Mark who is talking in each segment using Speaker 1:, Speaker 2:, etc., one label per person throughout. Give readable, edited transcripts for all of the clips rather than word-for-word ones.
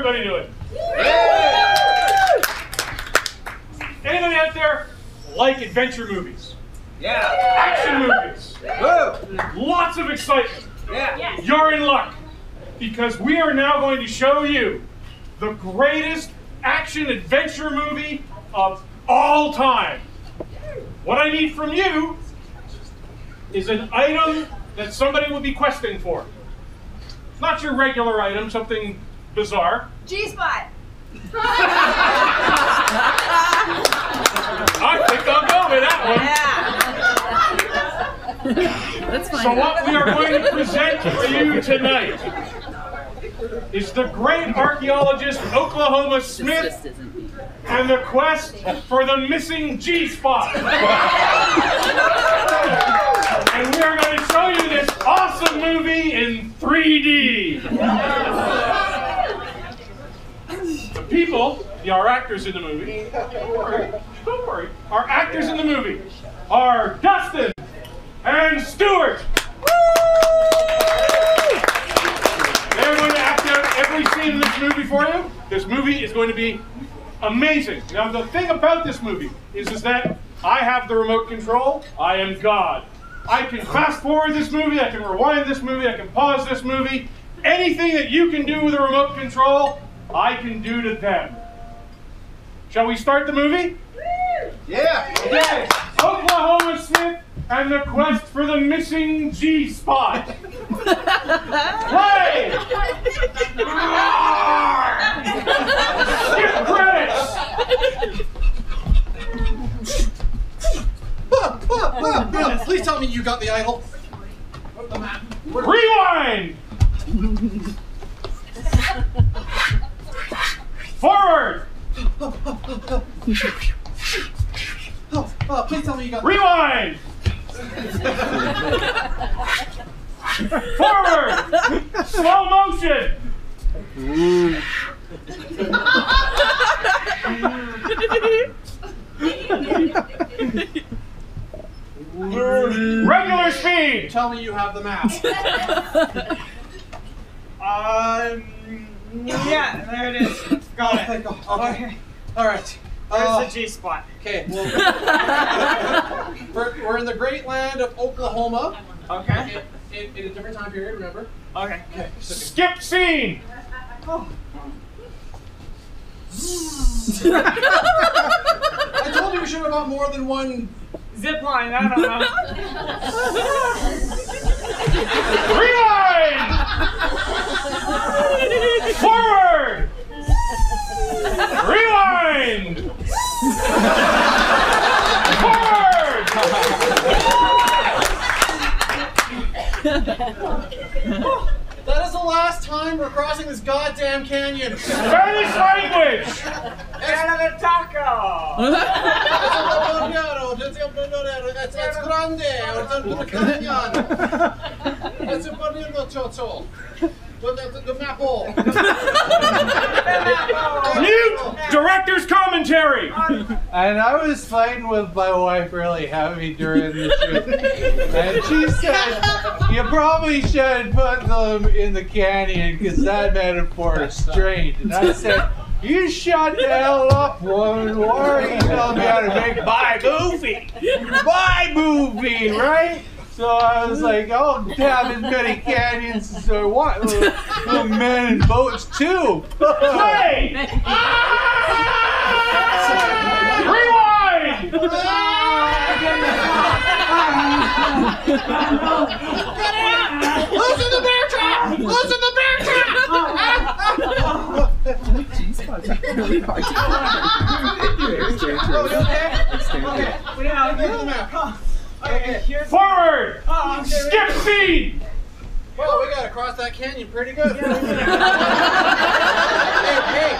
Speaker 1: everybody do it. Anybody out there like adventure movies?
Speaker 2: Yeah.
Speaker 1: Action movies?
Speaker 2: Whoa.
Speaker 1: Lots of excitement.
Speaker 2: Yeah.
Speaker 3: Yes.
Speaker 1: You're in luck, because we are now going to show you the greatest action adventure movie of all time. What I need from you is an item that somebody will be questing for. Not your regular item, something bizarre.
Speaker 3: G-spot.
Speaker 1: I think I'll go with that one.
Speaker 3: Yeah.
Speaker 4: That's fine.
Speaker 1: So what we are going to present for you tonight is the great archaeologist Oklahoma
Speaker 4: This
Speaker 1: Smith
Speaker 4: just isn't me.
Speaker 1: and the quest for the missing G-spot. And we are going to show you this awesome movie in 3D. The people, our actors in the movie, don't worry, our actors in the movie are Dustin and Stuart. They're going to act out every scene in this movie for you. This movie is going to be amazing. Now, the thing about this movie is that I have the remote control. I am God. I can fast forward this movie. I can rewind this movie. I can pause this movie. Anything that you can do with a remote control, I can do to them. Shall we start the movie?
Speaker 2: Yeah.
Speaker 1: Okay. Oklahoma Smith and the quest for the missing G-spot. Play! Skip credits!
Speaker 5: Please tell me you got the idol.
Speaker 1: Rewind! Forward!
Speaker 5: Please tell me you got the
Speaker 1: Rewind! Forward! Slow motion! Regular speed!
Speaker 5: Tell me you have the map.
Speaker 2: Yeah, there it is. Got it.
Speaker 5: Thank God. Okay. All right.
Speaker 2: There's the G-spot.
Speaker 5: Okay. Well, we're in the great land of Oklahoma.
Speaker 2: Okay.
Speaker 5: In a different time period, remember?
Speaker 2: Okay.
Speaker 5: Okay.
Speaker 1: Skip scene!
Speaker 5: I told you we should have got more than one.
Speaker 2: Zip line, I don't know.
Speaker 1: Rewind! Forward! Rewind! Forward!
Speaker 5: That is the last time we're crossing this goddamn canyon.
Speaker 1: Spanish language!
Speaker 2: Another taco!
Speaker 5: It's grande. It's a bonito chocho. The maple.
Speaker 1: Mute! Director's commentary!
Speaker 6: And I was fighting with my wife really heavy during the shoot. And she said, you probably should put them in the canyon because that metaphor is strange. And I said, you shut the hell up, woman. Why are you telling me how to make my movie? My movie, right? So I was like, oh, damn, as many canyons as I want. Little men and boats, too.
Speaker 1: Play! Rewind!
Speaker 5: Loosen the bear trap! Loosen the bear trap!
Speaker 4: G-spot's really hard to
Speaker 5: Oh, you okay? Okay.
Speaker 2: Yeah,
Speaker 5: Give me the map.
Speaker 2: okay, here's...
Speaker 1: Forward!
Speaker 2: Oh, okay,
Speaker 1: Skip scene!
Speaker 5: Well, we gotta cross that canyon pretty good. Hey,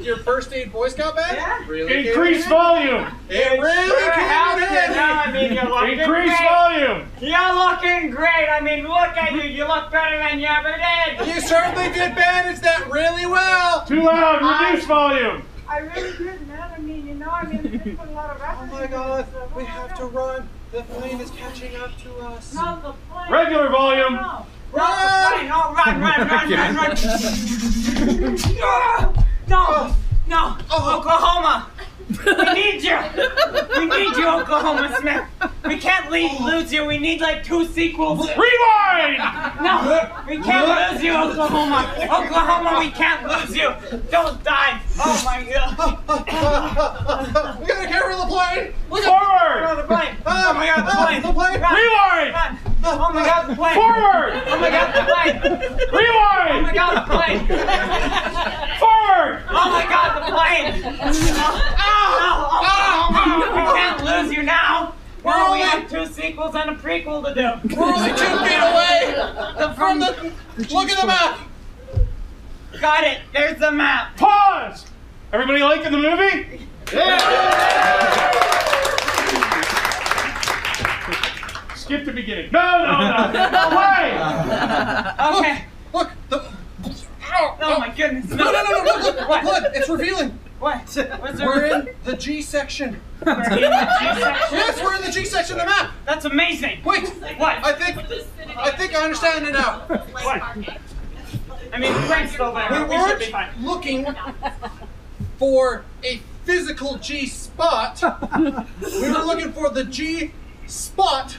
Speaker 5: your first aid Boy Scout badge?
Speaker 2: Yeah.
Speaker 5: Really?
Speaker 1: Increase volume!
Speaker 5: It really came in handy.
Speaker 2: I mean, you're looking
Speaker 1: Increase
Speaker 2: great.
Speaker 1: volume!
Speaker 2: You're looking great. I mean, look at you. You look better than you ever did.
Speaker 5: You certainly did manage that really well.
Speaker 1: Too loud, reduce volume!
Speaker 2: I really did, man. I mean, you know, we put a lot of effort.
Speaker 5: Oh my God, we have to run. The plane is catching up to us.
Speaker 2: No, the plane.
Speaker 1: Regular volume.
Speaker 2: No. Run! No, run! No, Oklahoma! We need you! We need you, Oklahoma Smith! We can't lose you, we need like 2 sequels!
Speaker 1: Rewind!
Speaker 2: No! We can't lose you, Oklahoma! Oklahoma, we can't lose you! Don't die! Oh my god!
Speaker 5: We got a camera on the plane! Look
Speaker 1: Forward!
Speaker 2: Oh, the plane! Oh my god, the plane!
Speaker 5: The plane!
Speaker 2: Run,
Speaker 1: Rewind!
Speaker 2: run. Oh my god, the plane!
Speaker 1: Forward!
Speaker 2: Oh my god, the plane! Oh
Speaker 1: Rewind!
Speaker 2: my god, the plane!
Speaker 1: Forward!
Speaker 2: Oh my god, the plane! We can't lose you now! Well, we have 2 sequels and a prequel to do.
Speaker 5: We're only 2 feet away from the... Look at the map!
Speaker 2: Got it. There's the map.
Speaker 1: Pause! Everybody liking the movie? Skip the beginning. No way!
Speaker 2: Okay.
Speaker 5: Look!
Speaker 2: Oh my goodness.
Speaker 5: No, look!
Speaker 2: What?
Speaker 5: Look, it's revealing!
Speaker 2: What? What's
Speaker 5: We're in the G section.
Speaker 2: We're in the G section?
Speaker 5: Yes, we're in the G section of the map!
Speaker 2: That's amazing.
Speaker 5: Wait!
Speaker 2: What?
Speaker 5: I think I understand it now.
Speaker 2: What? I mean, the plane's still there.
Speaker 5: We
Speaker 2: We should be
Speaker 5: weren't
Speaker 2: fine.
Speaker 5: looking for a physical G spot. We were looking for the G spot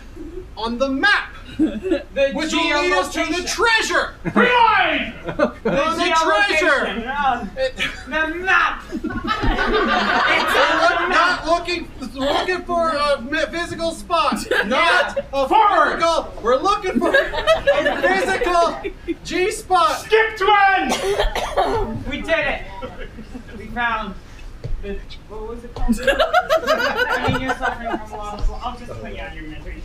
Speaker 5: on the map,
Speaker 2: The
Speaker 5: which will lead us to the treasure.
Speaker 1: Rewind!
Speaker 5: On the treasure.
Speaker 2: The map. It's
Speaker 5: We're
Speaker 2: on the map.
Speaker 5: not looking for a physical spot, not a
Speaker 1: Forward.
Speaker 5: physical. We're looking for a physical G spot.
Speaker 1: Skip to end!
Speaker 2: We did it. We found. What was it called? I mean, you're suffering from a lot of. I'll just put you on your misery.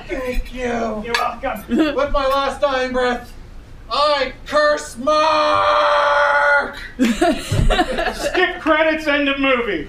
Speaker 5: Thank you.
Speaker 2: You're welcome.
Speaker 5: With my last dying breath, I curse Mark.
Speaker 1: Skip credits, end of movie.